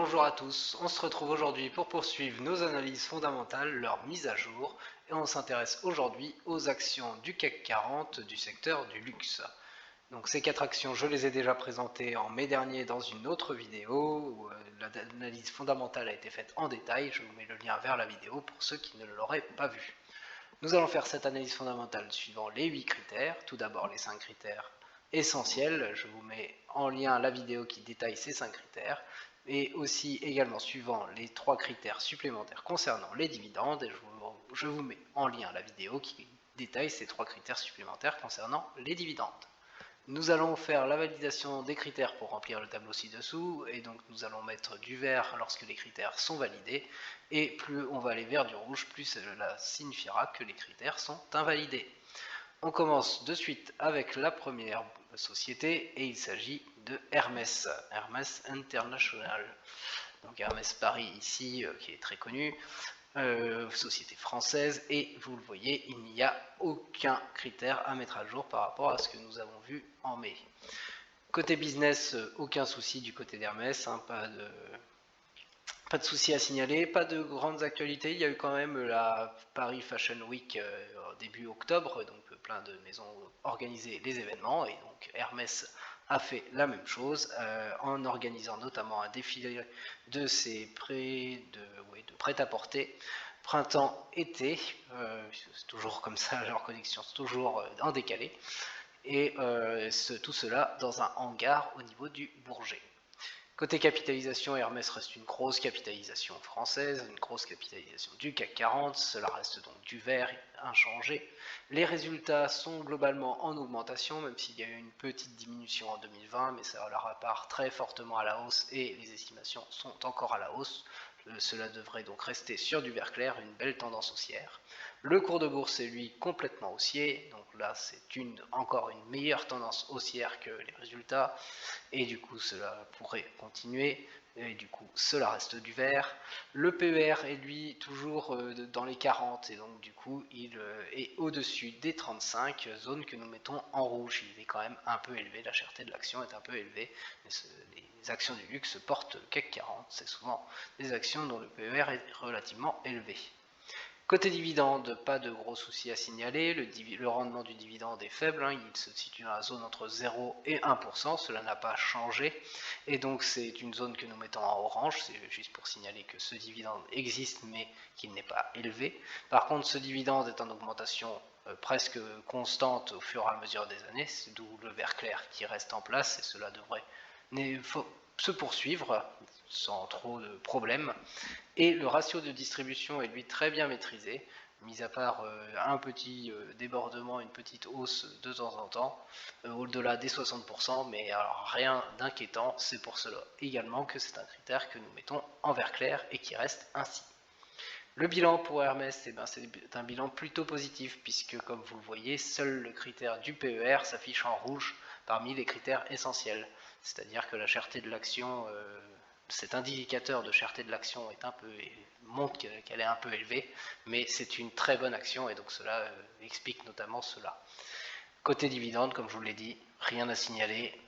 bonjour à tous, on se retrouve aujourd'hui pour poursuivre nos analyses fondamentales, leur mise à jour, et on s'intéresse aujourd'hui aux actions du CAC 40 du secteur du luxe. Donc ces 4 actions, je les ai déjà présentées en mai dernier dans une autre vidéo où l'analyse fondamentale a été faite en détail. Je vous mets le lien vers la vidéo pour ceux qui ne l'auraient pas vue. Nous allons faire cette analyse fondamentale suivant les 8 critères. Tout d'abord les 5 critères essentiels. Je vous mets en lien la vidéo qui détaille ces 5 critères. Et aussi également suivant les 3 critères supplémentaires concernant les dividendes. Et je vous mets en lien la vidéo qui détaille ces 3 critères supplémentaires concernant les dividendes. Nous allons faire la validation des critères pour remplir le tableau ci-dessous, et donc nous allons mettre du vert lorsque les critères sont validés, et plus on va aller vers du rouge, plus cela signifiera que les critères sont invalidés. On commence de suite avec la première société, et il s'agit de Hermès, Hermès International. Donc Hermès Paris ici, qui est très connu. Société française, et vous le voyez, il n'y a aucun critère à mettre à jour par rapport à ce que nous avons vu en mai. Côté business, aucun souci du côté d'Hermès, hein, pas de souci à signaler, pas de grandes actualités. Il y a eu quand même la Paris Fashion Week début octobre, donc plein de maisons organisaient les événements, et donc Hermès a fait la même chose en organisant notamment un défilé de ses prêt-à-porter printemps-été, c'est toujours comme ça, leur connexion c'est toujours en décalé, et tout cela dans un hangar au niveau du Bourget. Côté capitalisation, Hermès reste une grosse capitalisation française, une grosse capitalisation du CAC 40, cela reste donc du vert inchangé. Les résultats sont globalement en augmentation, même s'il y a eu une petite diminution en 2020, mais ça leur repart très fortement à la hausse et les estimations sont encore à la hausse. Cela devrait donc rester sur du vert clair, une belle tendance haussière. Le cours de bourse est lui complètement haussier, donc là c'est encore une meilleure tendance haussière que les résultats, et du coup cela pourrait continuer, et du coup cela reste du vert. Le PER est lui toujours dans les 40, et donc du coup il est au-dessus des 35, zone que nous mettons en rouge. Il est quand même un peu élevé, la cherté de l'action est un peu élevée, mais les actions du luxe portent le CAC 40, c'est souvent des actions dont le PER est relativement élevé. Côté dividende, pas de gros soucis à signaler, le rendement du dividende est faible, hein, il se situe dans la zone entre 0 et 1%, cela n'a pas changé, et donc c'est une zone que nous mettons en orange, c'est juste pour signaler que ce dividende existe mais qu'il n'est pas élevé. Par contre, ce dividende est en augmentation presque constante au fur et à mesure des années, c'est d'où le vert clair qui reste en place, et cela devrait se poursuivre sans trop de problèmes. Et le ratio de distribution est lui très bien maîtrisé, mis à part un petit débordement, une petite hausse de temps en temps, au-delà des 60%, mais alors rien d'inquiétant. C'est pour cela également que c'est un critère que nous mettons en vert clair et qui reste ainsi. Le bilan pour Hermès, c'est un bilan plutôt positif, puisque comme vous le voyez, seul le critère du PER s'affiche en rouge parmi les critères essentiels. C'est-à-dire que la cherté de l'action, cet indicateur de cherté de l'action montre qu'elle est un peu élevée, mais c'est une très bonne action, et donc cela explique notamment cela. Côté dividende, comme je vous l'ai dit, rien à signaler.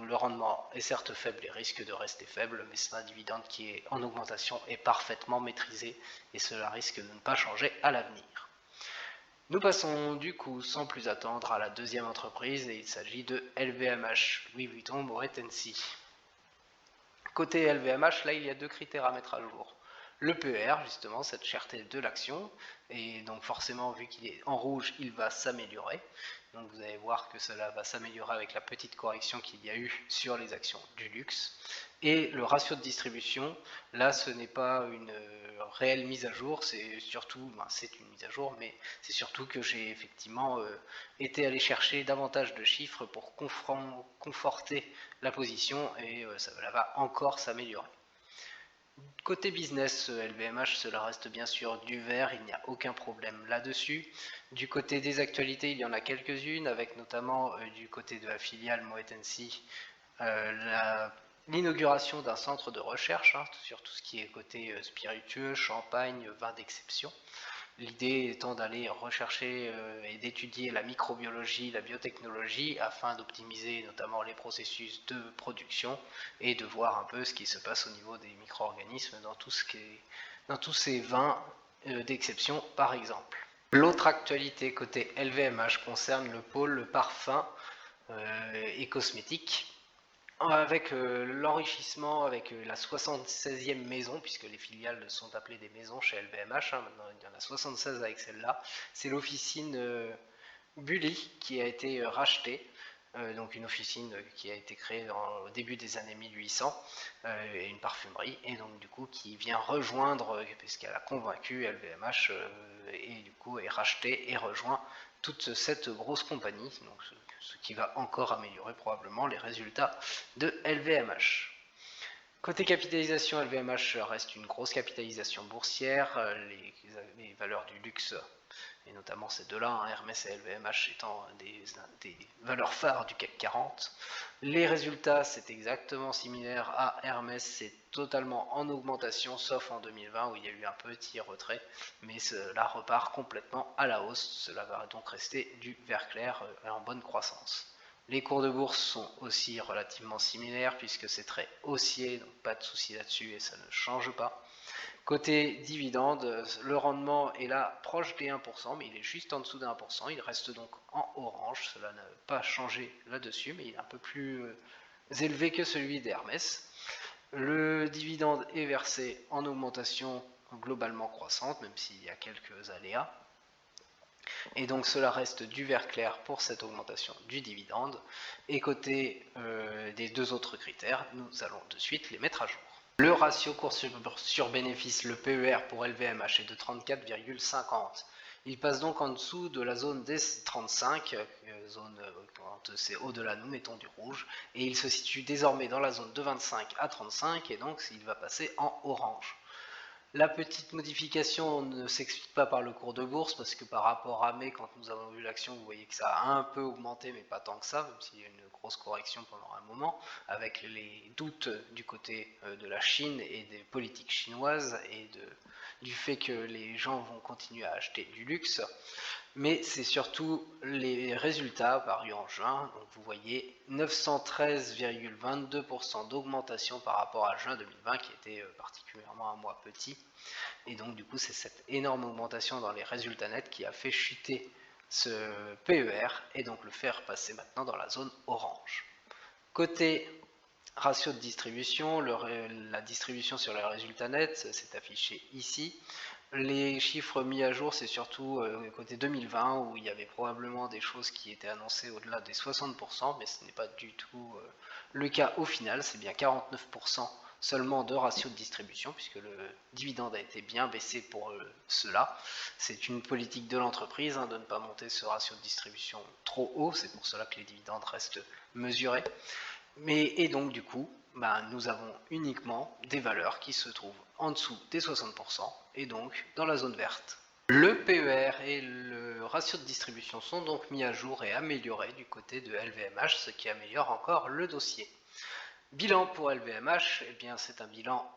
Le rendement est certes faible et risque de rester faible, mais c'est un dividende qui est en augmentation et parfaitement maîtrisé, et cela risque de ne pas changer à l'avenir. Nous passons du coup sans plus attendre à la deuxième entreprise, et il s'agit de LVMH, Louis Vuitton Moet Hennessy. Côté LVMH, là il y a deux critères à mettre à jour. Le PER, justement, cette cherté de l'action, et donc forcément vu qu'il est en rouge, il va s'améliorer. Donc vous allez voir que cela va s'améliorer avec la petite correction qu'il y a eu sur les actions du luxe. Et le ratio de distribution, là ce n'est pas une réelle mise à jour, c'est surtout, c'est une mise à jour, mais c'est surtout que j'ai effectivement été allé chercher davantage de chiffres pour conforter la position, et ça va encore s'améliorer. Côté business, LVMH, cela reste bien sûr du vert, il n'y a aucun problème là-dessus. Du côté des actualités, il y en a quelques-unes, avec notamment du côté de la filiale Moet Hennessy, l'inauguration d'un centre de recherche, hein, sur tout ce qui est côté spiritueux, champagne, vin d'exception. L'idée étant d'aller rechercher et d'étudier la microbiologie, la biotechnologie, afin d'optimiser notamment les processus de production et de voir un peu ce qui se passe au niveau des micro-organismes dans tous ces vins d'exception par exemple. L'autre actualité côté LVMH concerne le pôle parfum et cosmétique, avec l'enrichissement avec la 76e maison, puisque les filiales sont appelées des maisons chez LVMH, maintenant il y en a 76 avec celle-là. C'est l'officine Bully qui a été rachetée, donc une officine qui a été créée au début des années 1800, et une parfumerie, et donc du coup qui vient rejoindre, puisqu'elle a convaincu LVMH, et du coup est rachetée et rejoint toute cette grosse compagnie, donc ce qui va encore améliorer probablement les résultats de LVMH. Côté capitalisation, LVMH reste une grosse capitalisation boursière, les valeurs du luxe, et notamment ces deux-là, Hermès et LVMH étant des valeurs phares du CAC 40. Les résultats, c'est exactement similaire à Hermès, c'est totalement en augmentation, sauf en 2020 où il y a eu un petit retrait, mais cela repart complètement à la hausse, cela va donc rester du vert clair et en bonne croissance. Les cours de bourse sont aussi relativement similaires puisque c'est très haussier, donc pas de souci là-dessus et ça ne change pas. Côté dividende, le rendement est là proche des 1%, mais il est juste en dessous des 1%. Il reste donc en orange, cela n'a pas changé là-dessus, mais il est un peu plus élevé que celui d'Hermès. Le dividende est versé en augmentation globalement croissante, même s'il y a quelques aléas. Et donc cela reste du vert clair pour cette augmentation du dividende. Et côté des deux autres critères, nous allons de suite les mettre à jour. Le ratio cours sur bénéfice, le PER pour LVMH est de 34,50. Il passe donc en dessous de la zone des 35, zone quand c'est au-delà, nous mettons du rouge, et il se situe désormais dans la zone de 25 à 35, et donc il va passer en orange. La petite modification ne s'explique pas par le cours de bourse, parce que par rapport à mai, quand nous avons vu l'action, vous voyez que ça a un peu augmenté, mais pas tant que ça, même s'il y a une grosse correction pendant un moment, avec les doutes du côté de la Chine et des politiques chinoises, et du fait que les gens vont continuer à acheter du luxe. Mais c'est surtout les résultats parus en juin. Donc vous voyez 913,22% d'augmentation par rapport à juin 2020 qui était particulièrement un mois petit. Et donc du coup c'est cette énorme augmentation dans les résultats nets qui a fait chuter ce PER et donc le faire passer maintenant dans la zone orange. Côté ratio de distribution, la distribution sur les résultats nets, c'est affiché ici. Les chiffres mis à jour, c'est surtout côté 2020 où il y avait probablement des choses qui étaient annoncées au-delà des 60%, mais ce n'est pas du tout le cas au final, c'est bien 49% seulement de ratio de distribution, puisque le dividende a été bien baissé pour cela. C'est une politique de l'entreprise de ne pas monter ce ratio de distribution trop haut, c'est pour cela que les dividendes restent mesurés. Et donc du coup, nous avons uniquement des valeurs qui se trouvent en dessous des 60% et donc dans la zone verte. Le PER et le ratio de distribution sont donc mis à jour et améliorés du côté de LVMH, ce qui améliore encore le dossier. Bilan pour LVMH, eh bien c'est un bilan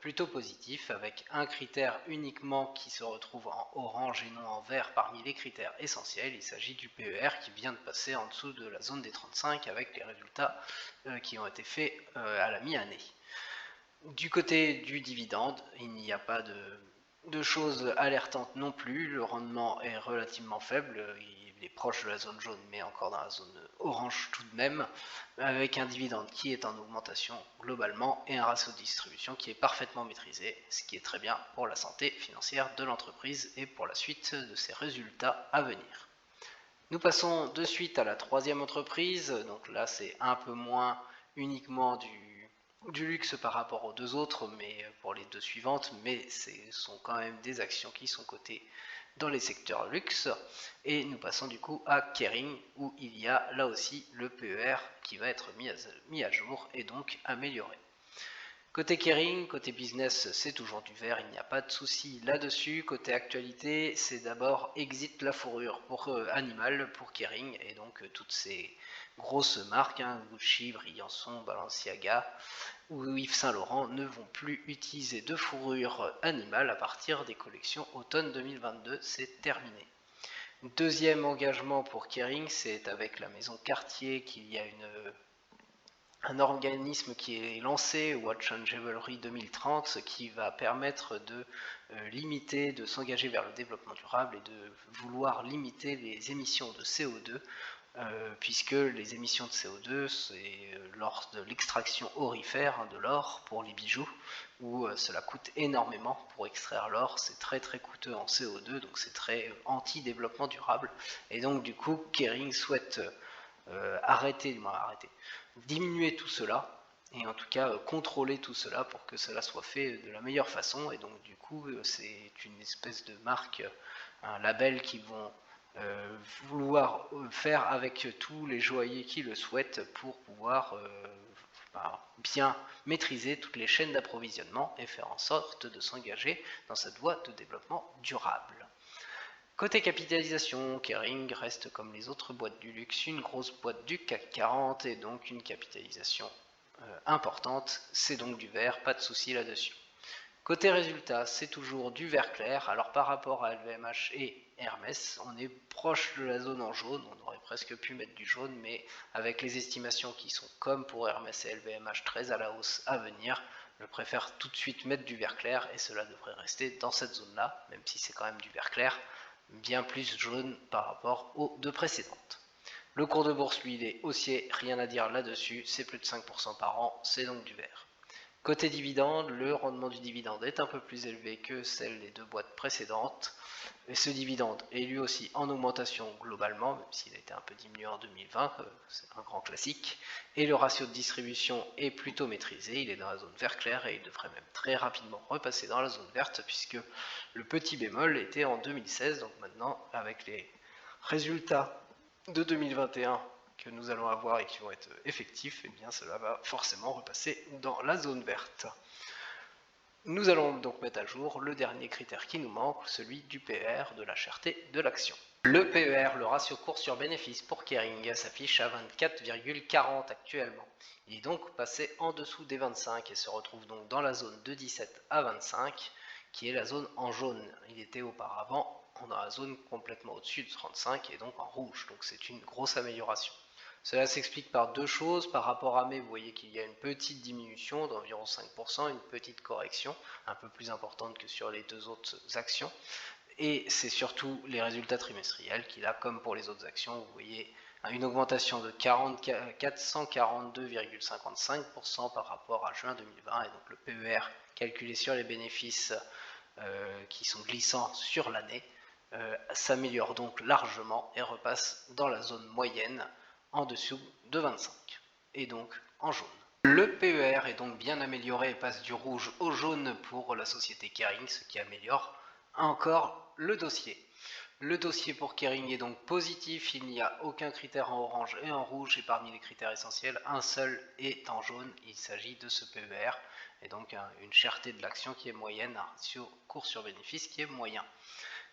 plutôt positif, avec un critère uniquement qui se retrouve en orange et non en vert parmi les critères essentiels. Il s'agit du PER qui vient de passer en dessous de la zone des 35 avec les résultats qui ont été faits à la mi-année. Du côté du dividende, il n'y a pas de choses alertantes non plus. Le rendement est relativement faible. Il est proche de la zone jaune, mais encore dans la zone orange tout de même, avec un dividende qui est en augmentation globalement et un ratio de distribution qui est parfaitement maîtrisé, ce qui est très bien pour la santé financière de l'entreprise et pour la suite de ses résultats à venir. Nous passons de suite à la troisième entreprise. Donc là, c'est un peu moins uniquement du luxe par rapport aux deux autres, mais pour les deux suivantes, mais ce sont quand même des actions qui sont cotées dans les secteurs luxe. Et nous passons du coup à Kering, où il y a là aussi le PER qui va être mis à jour et donc amélioré. Côté Kering, côté business, c'est toujours du vert, il n'y a pas de souci là-dessus. Côté actualité, c'est d'abord exit la fourrure pour animal pour Kering, et donc toutes ces grosses marques, Gucci, Briançon, Balenciaga ou Yves Saint Laurent ne vont plus utiliser de fourrure animale à partir des collections automne 2022, c'est terminé. Deuxième engagement pour Kering, c'est avec la maison Cartier qu'il y a un organisme qui est lancé, Watch and Jewelry 2030, ce qui va permettre de limiter, de s'engager vers le développement durable et de vouloir limiter les émissions de CO2, puisque les émissions de CO2, c'est lors de l'extraction aurifère de l'or pour les bijoux, où cela coûte énormément pour extraire l'or, c'est très très coûteux en CO2, donc c'est très anti-développement durable, et donc du coup Kering souhaite diminuer tout cela, et en tout cas contrôler tout cela pour que cela soit fait de la meilleure façon, et donc du coup c'est une espèce de marque, un label qu'ils vont vouloir faire avec tous les joailliers qui le souhaitent pour pouvoir bien maîtriser toutes les chaînes d'approvisionnement et faire en sorte de s'engager dans cette voie de développement durable. Côté capitalisation, Kering reste comme les autres boîtes du luxe, une grosse boîte du CAC 40 et donc une capitalisation importante, c'est donc du vert, pas de souci là-dessus. Côté résultat, c'est toujours du vert clair, alors par rapport à LVMH et Hermès, on est proche de la zone en jaune, on aurait presque pu mettre du jaune, mais avec les estimations qui sont comme pour Hermès et LVMH très à la hausse à venir, je préfère tout de suite mettre du vert clair et cela devrait rester dans cette zone-là, même si c'est quand même du vert clair, bien plus jaune par rapport aux deux précédentes. Le cours de bourse, lui, il est haussier, rien à dire là-dessus, c'est plus de 5% par an, c'est donc du vert. Côté dividende, le rendement du dividende est un peu plus élevé que celle des deux boîtes précédentes. Et ce dividende est lui aussi en augmentation globalement, même s'il a été un peu diminué en 2020, c'est un grand classique. Et le ratio de distribution est plutôt maîtrisé, il est dans la zone vert clair et il devrait même très rapidement repasser dans la zone verte puisque le petit bémol était en 2016, donc maintenant avec les résultats de 2021 que nous allons avoir et qui vont être effectifs, et bien cela va forcément repasser dans la zone verte. Nous allons donc mettre à jour le dernier critère qui nous manque, celui du PER, de la cherté de l'action. Le PER, le ratio cours sur bénéfice pour Kering, s'affiche à 24,40 actuellement. Il est donc passé en dessous des 25 et se retrouve donc dans la zone de 17 à 25, qui est la zone en jaune. Il était auparavant dans la zone complètement au-dessus de 35 et donc en rouge, donc c'est une grosse amélioration. Cela s'explique par deux choses. Par rapport à mai, vous voyez qu'il y a une petite diminution d'environ 5%, une petite correction, un peu plus importante que sur les deux autres actions. Et c'est surtout les résultats trimestriels qu'il a, comme pour les autres actions, vous voyez une augmentation de 442,55% par rapport à juin 2020, et donc le PER calculé sur les bénéfices qui sont glissants sur l'année s'améliore donc largement et repasse dans la zone moyenne en dessous de 25 et donc en jaune. Le PER est donc bien amélioré et passe du rouge au jaune pour la société Kering, ce qui améliore encore le dossier. Le dossier pour Kering est donc positif, il n'y a aucun critère en orange et en rouge, et parmi les critères essentiels, un seul est en jaune, il s'agit de ce PER, et donc une cherté de l'action qui est moyenne, un ratio cours sur bénéfice qui est moyen.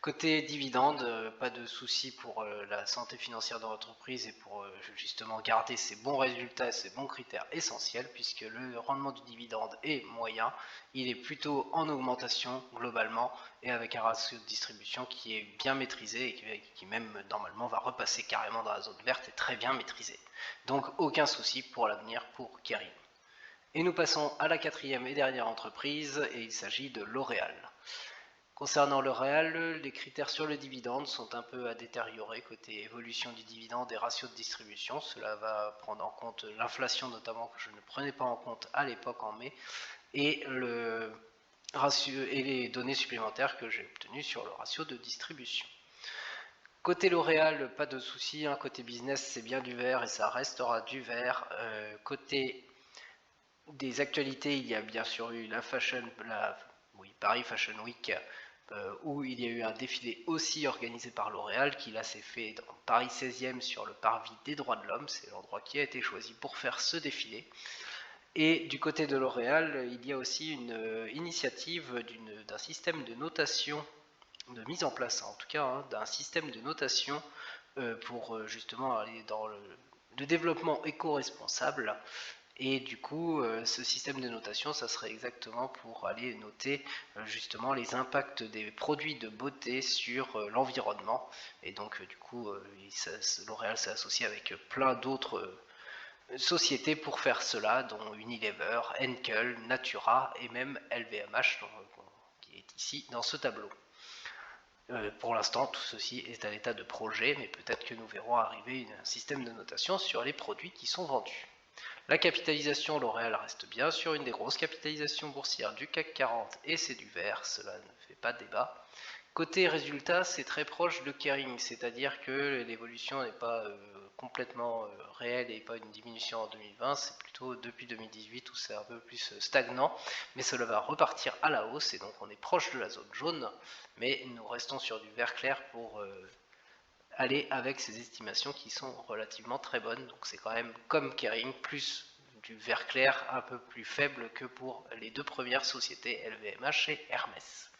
Côté dividende, pas de souci pour la santé financière de l'entreprise et pour justement garder ces bons résultats, ces bons critères essentiels, puisque le rendement du dividende est moyen, il est plutôt en augmentation globalement et avec un ratio de distribution qui est bien maîtrisé et qui même normalement va repasser carrément dans la zone verte et très bien maîtrisé. Donc aucun souci pour l'avenir pour Kering. Et nous passons à la quatrième et dernière entreprise, et il s'agit de L'Oréal. Concernant L'Oréal, les critères sur le dividende sont un peu à détériorer côté évolution du dividende et ratio de distribution. Cela va prendre en compte l'inflation notamment que je ne prenais pas en compte à l'époque en mai et les données supplémentaires que j'ai obtenues sur le ratio de distribution. Côté L'Oréal, pas de souci, côté business c'est bien du vert et ça restera du vert. Côté des actualités, il y a bien sûr eu Paris Fashion Week, où il y a eu un défilé aussi organisé par L'Oréal, qui là s'est fait dans Paris 16e sur le parvis des droits de l'homme, c'est l'endroit qui a été choisi pour faire ce défilé. Et du côté de L'Oréal, il y a aussi une initiative d'un système de notation, de mise en place en tout cas, hein, d'un système de notation pour justement aller dans le développement éco-responsable. Et du coup, ce système de notation, ça serait exactement pour aller noter justement les impacts des produits de beauté sur l'environnement. Et donc, du coup, L'Oréal s'est associé avec plein d'autres sociétés pour faire cela, dont Unilever, Henkel, Natura et même LVMH, qui est ici dans ce tableau. Pour l'instant, tout ceci est à l'état de projet, mais peut-être que nous verrons arriver un système de notation sur les produits qui sont vendus. La capitalisation, L'Oréal reste bien sûr une des grosses capitalisations boursières du CAC 40 et c'est du vert, cela ne fait pas débat. Côté résultat, c'est très proche de Kering, c'est-à-dire que l'évolution n'est pas complètement réelle et pas une diminution en 2020, c'est plutôt depuis 2018 où c'est un peu plus stagnant, mais cela va repartir à la hausse et donc on est proche de la zone jaune, mais nous restons sur du vert clair pour aller avec ces estimations qui sont relativement très bonnes, donc c'est quand même comme Kering, plus du vert clair un peu plus faible que pour les deux premières sociétés LVMH et Hermès.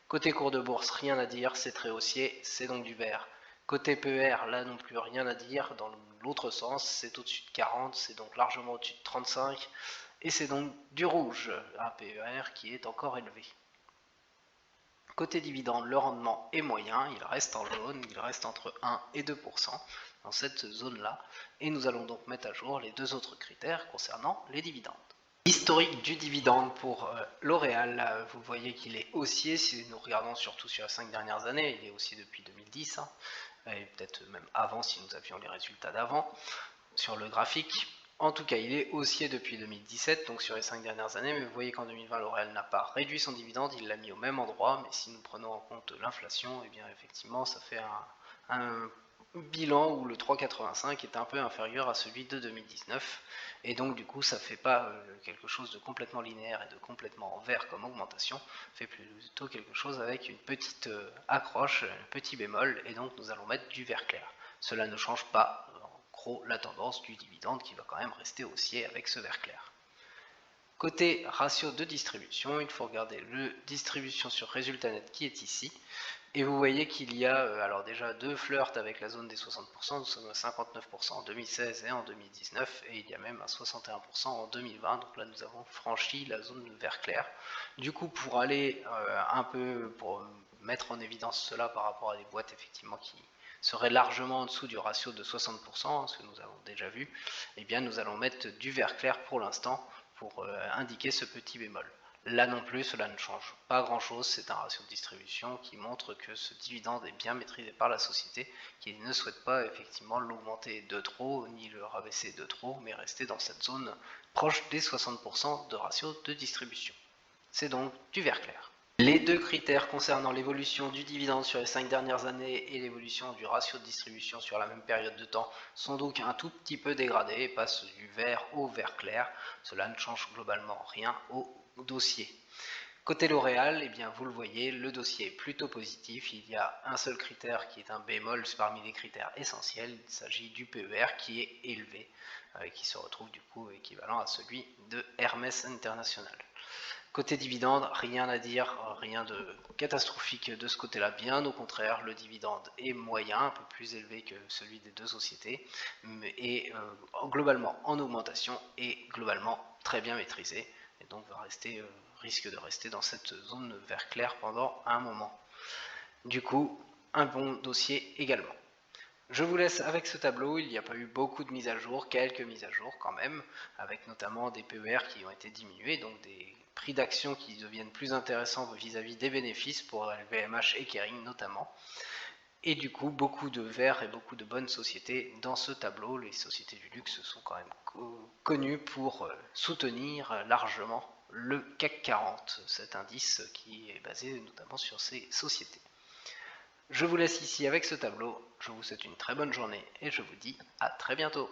Côté cours de bourse, rien à dire, c'est très haussier, c'est donc du vert. Côté PER, là non plus rien à dire, dans l'autre sens, c'est au-dessus de 40, c'est donc largement au-dessus de 35, et c'est donc du rouge, un PER qui est encore élevé. Côté dividende, le rendement est moyen, il reste en jaune, il reste entre 1 et 2% dans cette zone-là, et nous allons donc mettre à jour les deux autres critères concernant les dividendes. Historique du dividende pour L'Oréal, vous voyez qu'il est haussier, si nous regardons surtout sur les 5 dernières années, il est haussier depuis 2010, hein, et peut-être même avant si nous avions les résultats d'avant, sur le graphique. En tout cas, il est haussier depuis 2017, donc sur les 5 dernières années, mais vous voyez qu'en 2020, L'Oréal n'a pas réduit son dividende, il l'a mis au même endroit, mais si nous prenons en compte l'inflation, et bien effectivement, ça fait un bilan où le 3,85 est un peu inférieur à celui de 2019, et donc du coup ça fait pas quelque chose de complètement linéaire et de complètement vert comme augmentation, fait plutôt quelque chose avec une petite accroche, un petit bémol, et donc nous allons mettre du vert clair. Cela ne change pas en gros la tendance du dividende qui va quand même rester haussier avec ce vert clair. Côté ratio de distribution, il faut regarder le distribution sur résultat net qui est ici. Et vous voyez qu'il y a alors déjà deux flirts avec la zone des 60%, nous sommes à 59% en 2016 et en 2019, et il y a même à 61% en 2020, donc là nous avons franchi la zone vert clair. Du coup, pour aller un peu, pour mettre en évidence cela par rapport à des boîtes effectivement qui seraient largement en dessous du ratio de 60%, ce que nous avons déjà vu, eh bien nous allons mettre du vert clair pour l'instant pour indiquer ce petit bémol. Là non plus, cela ne change pas grand-chose, c'est un ratio de distribution qui montre que ce dividende est bien maîtrisé par la société, qui ne souhaite pas effectivement l'augmenter de trop, ni le rabaisser de trop, mais rester dans cette zone proche des 60% de ratio de distribution. C'est donc du vert clair. Les deux critères concernant l'évolution du dividende sur les 5 dernières années et l'évolution du ratio de distribution sur la même période de temps sont donc un tout petit peu dégradés et passent du vert au vert clair. Cela ne change globalement rien au dossier. Côté L'Oréal, eh bien vous le voyez, le dossier est plutôt positif. Il y a un seul critère qui est un bémol parmi les critères essentiels. Il s'agit du PER qui est élevé, qui se retrouve du coup équivalent à celui de Hermès International. Côté dividende, rien à dire, rien de catastrophique de ce côté-là, bien au contraire, le dividende est moyen, un peu plus élevé que celui des deux sociétés, et globalement en augmentation et globalement très bien maîtrisé, et donc risque de rester dans cette zone vert clair pendant un moment. Du coup, un bon dossier également. Je vous laisse avec ce tableau, il n'y a pas eu beaucoup de mises à jour, quelques mises à jour quand même, avec notamment des PER qui ont été diminués, donc des prix d'action qui deviennent plus intéressants vis-à-vis des bénéfices pour LVMH et Kering notamment. Et du coup, beaucoup de verts et beaucoup de bonnes sociétés dans ce tableau. Les sociétés du luxe sont quand même connues pour soutenir largement le CAC 40, cet indice qui est basé notamment sur ces sociétés. Je vous laisse ici avec ce tableau, je vous souhaite une très bonne journée et je vous dis à très bientôt.